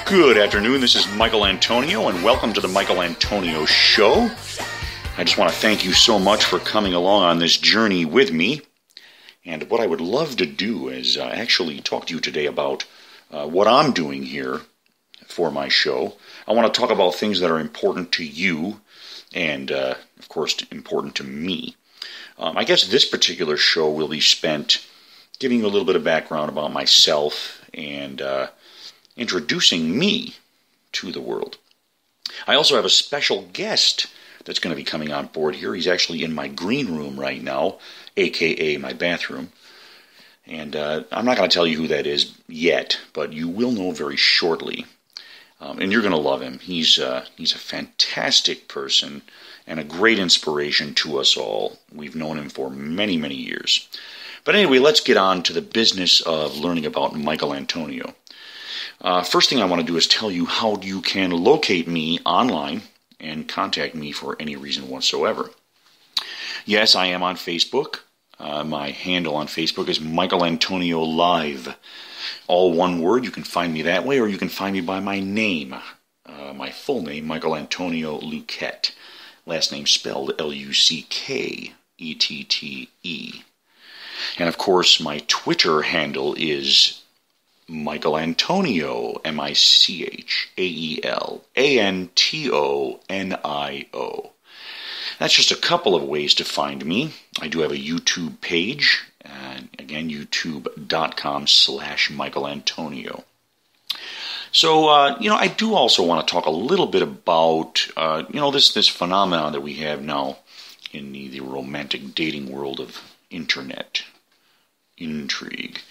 Good afternoon, this is Michael Antonio, and welcome to the Michael Antonio Show. I just want to thank you so much for coming along on this journey with me. And what I would love to do is actually talk to you today about what I'm doing here for my show. I want to talk about things that are important to you and, of course, important to me. I guess this particular show will be spent giving you a little bit of background about myself and introducing me to the world. I also have a special guest that's going to be coming on board here. He's actually in my green room right now, a.k.a. my bathroom. And I'm not going to tell you who that is yet, but you will know very shortly. And you're going to love him. He's a fantastic person and a great inspiration to us all. We've known him for many, many years. But anyway, let's get on to the business of learning about Michael Antonio. First thing I want to do is tell you how you can locate me online and contact me for any reason whatsoever. Yes, I am on Facebook. My handle on Facebook is Michael Antonio Live. All one word. You can find me that way, or you can find me by my name. My full name, Michael Antonio Luquette. Last name spelled Luckette. And of course, my Twitter handle is Michael Antonio, Michaelantonio. That's just a couple of ways to find me. I do have a YouTube page, and again, youtube.com/MichaelAntonio. So, I do also want to talk a little bit about, this phenomenon that we have now in the romantic dating world of internet intrigue.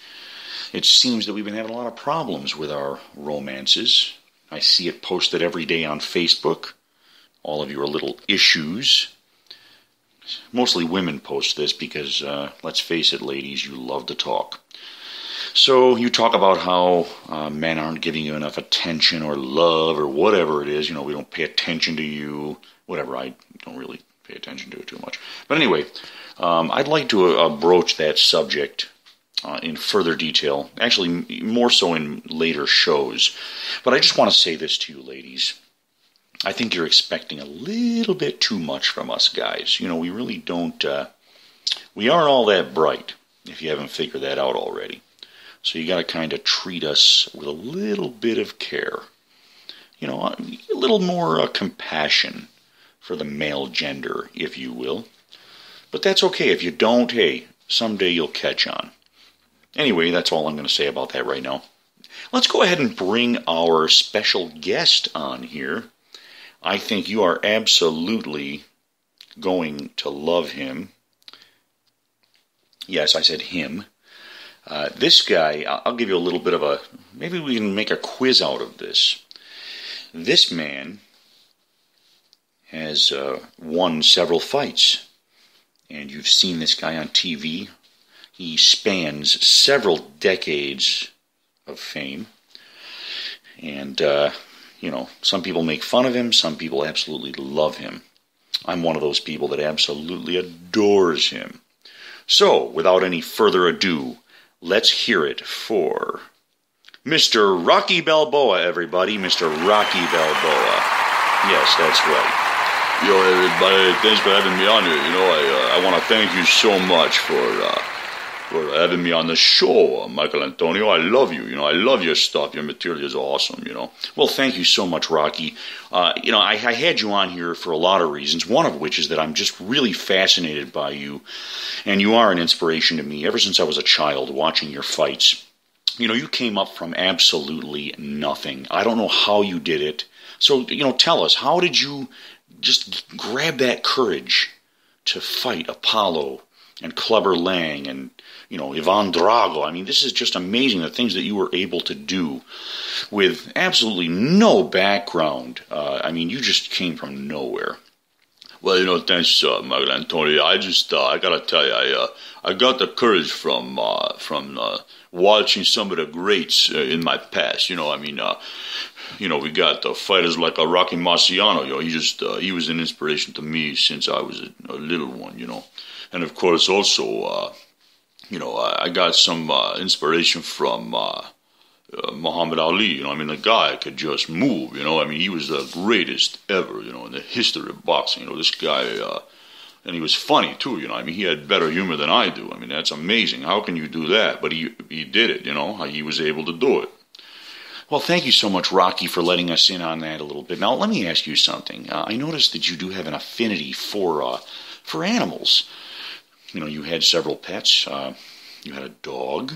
It seems that we've been having a lot of problems with our romances. I see it posted every day on Facebook. All of your little issues. Mostly women post this because, let's face it, ladies, you love to talk. So you talk about how men aren't giving you enough attention or love or whatever it is. We don't pay attention to you. Whatever, I don't really pay attention to it too much. But anyway, I'd like to broach that subject in further detail, actually more so in later shows. But I just want to say this to you, ladies. I think you're expecting a little bit too much from us guys. We really don't, we aren't all that bright, if you haven't figured that out already. So you got to kind of treat us with a little bit of care. A little more compassion for the male gender, if you will. But that's okay. If you don't, hey, someday you'll catch on. Anyway, that's all I'm going to say about that right now. Let's go ahead and bring our special guest on here. I think you are absolutely going to love him. Yes, I said him. This guy, I'll give you a little bit of maybe we can make a quiz out of this. This man has won several fights. And you've seen this guy on TV. He spans several decades of fame. And, some people make fun of him. Some people absolutely love him. I'm one of those people that absolutely adores him. So, without any further ado, let's hear it for Mr. Rocky Balboa, everybody. Mr. Rocky Balboa. Yes, that's right. Yo, everybody, thanks for having me on here. I want to thank you so much for having me on the show, Michael Antonio. I love you. I love your stuff. Your material is awesome, Well, thank you so much, Rocky. I had you on here for a lot of reasons, one of which is that I'm just really fascinated by you, and you are an inspiration to me ever since I was a child watching your fights. You came up from absolutely nothing. I don't know how you did it. So, tell us, how did you just grab that courage to fight Apollo and Clubber Lang and, Ivan Drago? I mean, this is just amazing, the things that you were able to do with absolutely no background. You just came from nowhere. Well, thanks, Michael Antonio. I gotta tell you, I got the courage from watching some of the greats in my past. We got fighters like Rocky Marciano. He was an inspiration to me since I was a little one. And of course, also, I got some inspiration from Muhammad Ali. You know, I mean, the guy could just move. You know, I mean, he was the greatest ever. You know, in the history of boxing. You know, this guy, and he was funny too. You know, I mean, he had better humor than I do. I mean, that's amazing. How can you do that? But he did it. You know, he was able to do it. Well, thank you so much, Rocky, for letting us in on that a little bit. Now, let me ask you something. I noticed that you do have an affinity for animals. You know, you had several pets. You had a dog.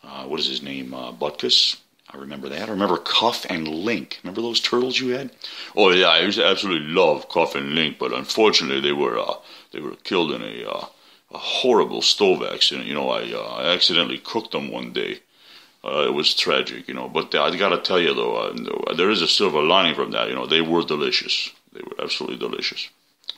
What is his name? Butkus. I remember that. I remember Cuff and Link. Remember those turtles you had? Oh yeah, I used to absolutely love Cuff and Link, but unfortunately they were killed in a horrible stove accident. You know, I accidentally cooked them one day. It was tragic, you know. But I got to tell you though, there is a silver lining from that. You know, they were delicious. They were absolutely delicious.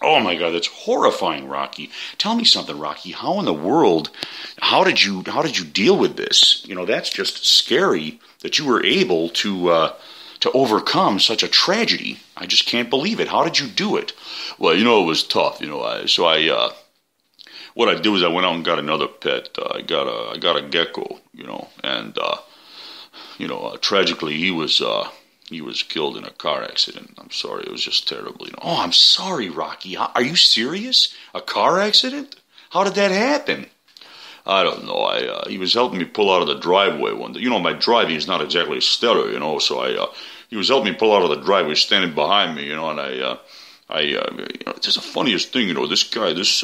Oh my God, that's horrifying, Rocky. Tell me something, Rocky. How in the world? How did you deal with this? You know, that's just scary that you were able to overcome such a tragedy. I just can't believe it. How did you do it? Well, you know, it was tough. You know, what I did was I went out and got another pet. I got a gecko. You know, and tragically he was killed in a car accident. I'm sorry, it was just terrible. You know. Oh, I'm sorry, Rocky. Are you serious? A car accident? How did that happen? I don't know. He was helping me pull out of the driveway one day. You know, my driving is not exactly stellar, you know. So he was helping me pull out of the driveway, standing behind me, you know. And it's just the funniest thing, you know. This guy, this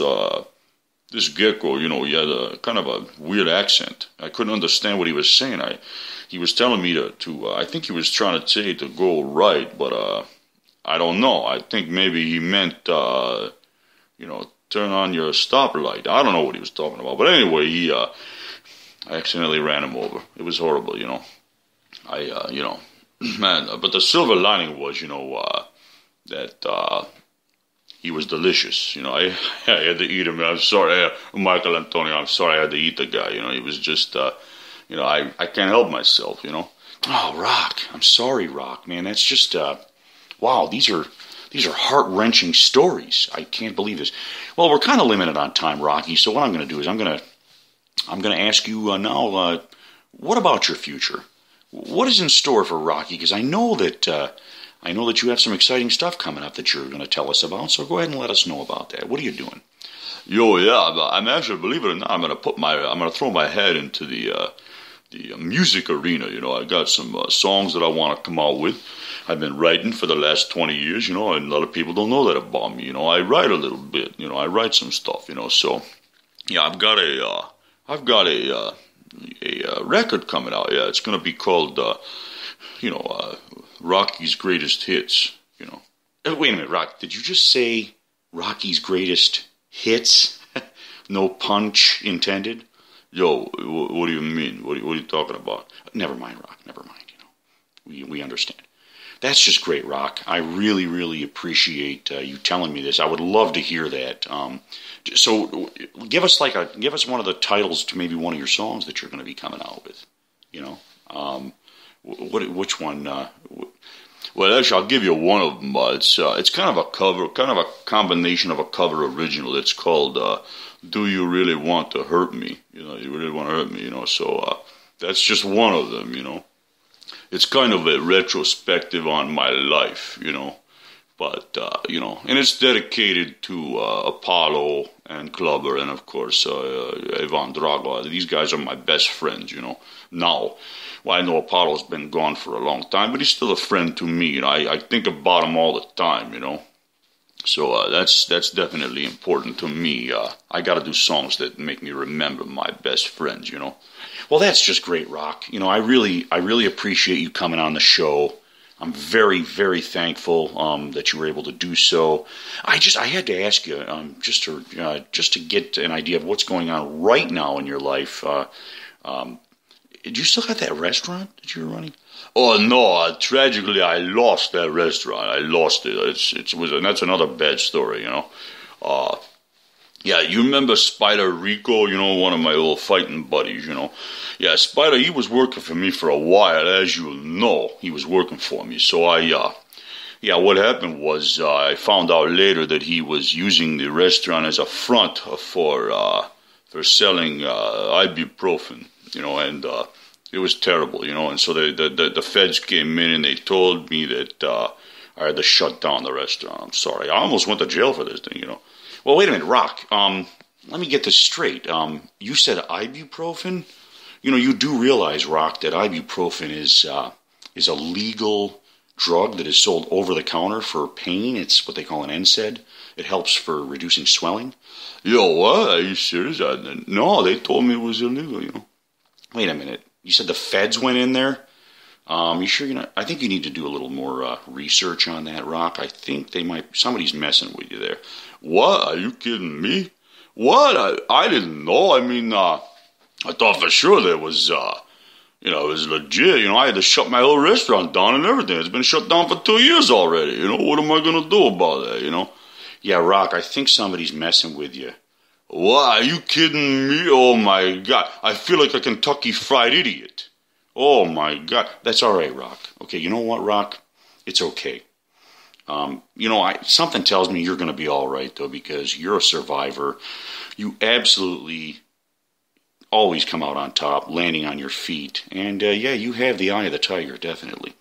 gecko, you know, he had a kind of a weird accent. I couldn't understand what he was saying. He was telling me to I think he was trying to say to go right, but I don't know. I think maybe he meant, turn on your stoplight. I don't know what he was talking about. But anyway, I accidentally ran him over. It was horrible, you know. Man, but the silver lining was, you know, that he was delicious. You know, I had to eat him. I'm sorry, Michaelantonio, I'm sorry I had to eat the guy. You know, he was just, I can't help myself, you know. Oh, Rock. I'm sorry, Rock, man. That's just, wow, these are heart-wrenching stories. I can't believe this. Well, we're kind of limited on time, Rocky, so what I'm going to do is I'm going to ask you now, what about your future? What is in store for Rocky? Because I know that you have some exciting stuff coming up that you're going to tell us about, so go ahead and let us know about that. What are you doing? Yo, yeah, I'm actually, believe it or not, I'm going to throw my head into the music arena. You know, I got some songs that I want to come out with. I've been writing for the last 20 years, you know, and a lot of people don't know that about me. You know, I write a little bit, you know, I write some stuff, you know, so, yeah, I've got a record coming out. Yeah, it's going to be called, Rocky's Greatest Hits, you know. Wait a minute, Rock, did you just say Rocky's Greatest Hits? No punch intended? Yo, what do you mean? What are you talking about? Never mind, Rock, never mind, you know. We understand. That's just great, Rock. I really, really appreciate you telling me this. I would love to hear that. So give us one of the titles to maybe one of your songs that you're going to be coming out with, you know. Which one? Well, actually, I'll give you one of them. It's kind of a cover, kind of a combination of a cover original. It's called "Do You Really Want to Hurt Me?" You know, you really want to hurt me, you know. So that's just one of them, you know. It's kind of a retrospective on my life, you know. But and it's dedicated to Apollo and Clubber and of course Ivan Drago. These guys are my best friends, you know. Now. Well, I know Apollo's been gone for a long time, but he's still a friend to me, and I think about him all the time, you know. So that's definitely important to me. I got to do songs that make me remember my best friends, you know. Well, that's just great, Rock. You know, I really appreciate you coming on the show. I'm very, very thankful that you were able to do so. I had to ask you just to get an idea of what's going on right now in your life. Do you still have that restaurant that you were running? Oh no! Tragically, I lost that restaurant. I lost it. And that's another bad story, you know. Yeah, you remember Spider Rico? You know, one of my old fighting buddies. You know, yeah, Spider. He was working for me for a while, as you know. He was working for me. So what happened was I found out later that he was using the restaurant as a front for selling ibuprofen. You know, and It was terrible, you know. And so the feds came in and they told me that I had to shut down the restaurant. I'm sorry. I almost went to jail for this thing, you know. Well, wait a minute, Rock. Let me get this straight. You said ibuprofen? You know, you do realize, Rock, that ibuprofen is a legal drug that is sold over the counter for pain. It's what they call an NSAID. It helps for reducing swelling. Yo, what? Are you serious? No, they told me it was illegal, you know. Wait a minute. You said the feds went in there? You sure you're not? I think you need to do a little more research on that, Rock. I think somebody's messing with you there. What? Are you kidding me? What? I didn't know. I mean, I thought for sure there was, it was legit. You know, I had to shut my whole restaurant down and everything. It's been shut down for 2 years already. You know, what am I going to do about that, you know? Yeah, Rock, I think somebody's messing with you. What? Are you kidding me? Oh, my God. I feel like a Kentucky Fried Idiot. Oh, my God. That's all right, Rock. Okay, you know what, Rock? It's okay. Something tells me you're going to be all right, though, because you're a survivor. You absolutely always come out on top, landing on your feet. And, you have the eye of the tiger, definitely.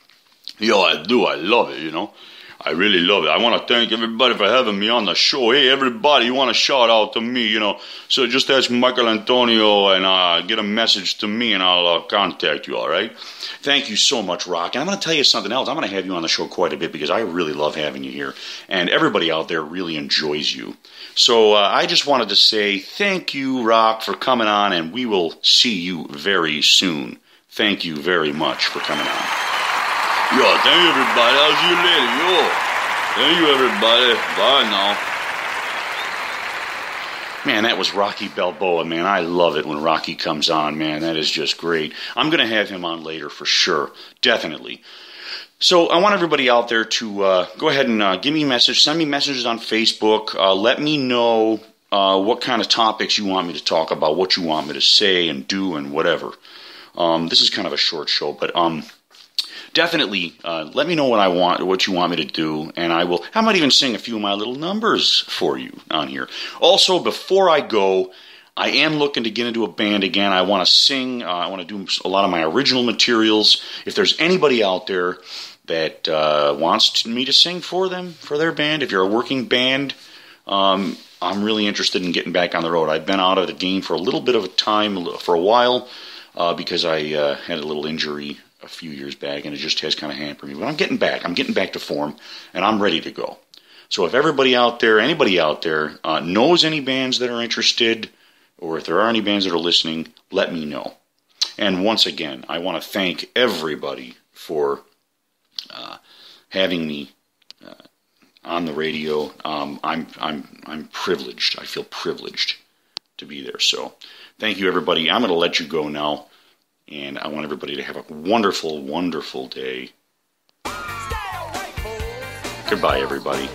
Yo, I do. I love it, you know. I really love it. I want to thank everybody for having me on the show. Hey, everybody, you want to shout out to me, you know. So just ask Michaelantonio and get a message to me and I'll contact you, all right? Thank you so much, Rock. And I'm going to tell you something else. I'm going to have you on the show quite a bit because I really love having you here. And everybody out there really enjoys you. So I just wanted to say thank you, Rock, for coming on, and we will see you very soon. Thank you very much for coming on. Yo, thank you, everybody. I'll see you later. Yo, thank you, everybody. Bye now. Man, that was Rocky Balboa, man. I love it when Rocky comes on, man. That is just great. I'm going to have him on later for sure. Definitely. So I want everybody out there to go ahead and give me a message. Send me messages on Facebook. Let me know what kind of topics you want me to talk about, what you want me to say and do and whatever. This is kind of a short show, but definitely let me know what you want me to do, and I might even sing a few of my little numbers for you on here. Also, before I go, I am looking to get into a band again. I want to sing. I want to do a lot of my original materials. If there's anybody out there that wants me to sing for them, for their band, if you're a working band, I'm really interested in getting back on the road. I've been out of the game for a little bit of a time, for a while, because I had a little injury a few years back, and it just has kind of hampered me. But I'm getting back. I'm getting back to form, and I'm ready to go. So if anybody out there knows any bands that are interested, or if there are any bands that are listening, let me know. And once again, I want to thank everybody for having me on the radio. I'm privileged. I feel privileged to be there. So thank you, everybody. I'm going to let you go now. And I want everybody to have a wonderful, wonderful day. Goodbye, everybody.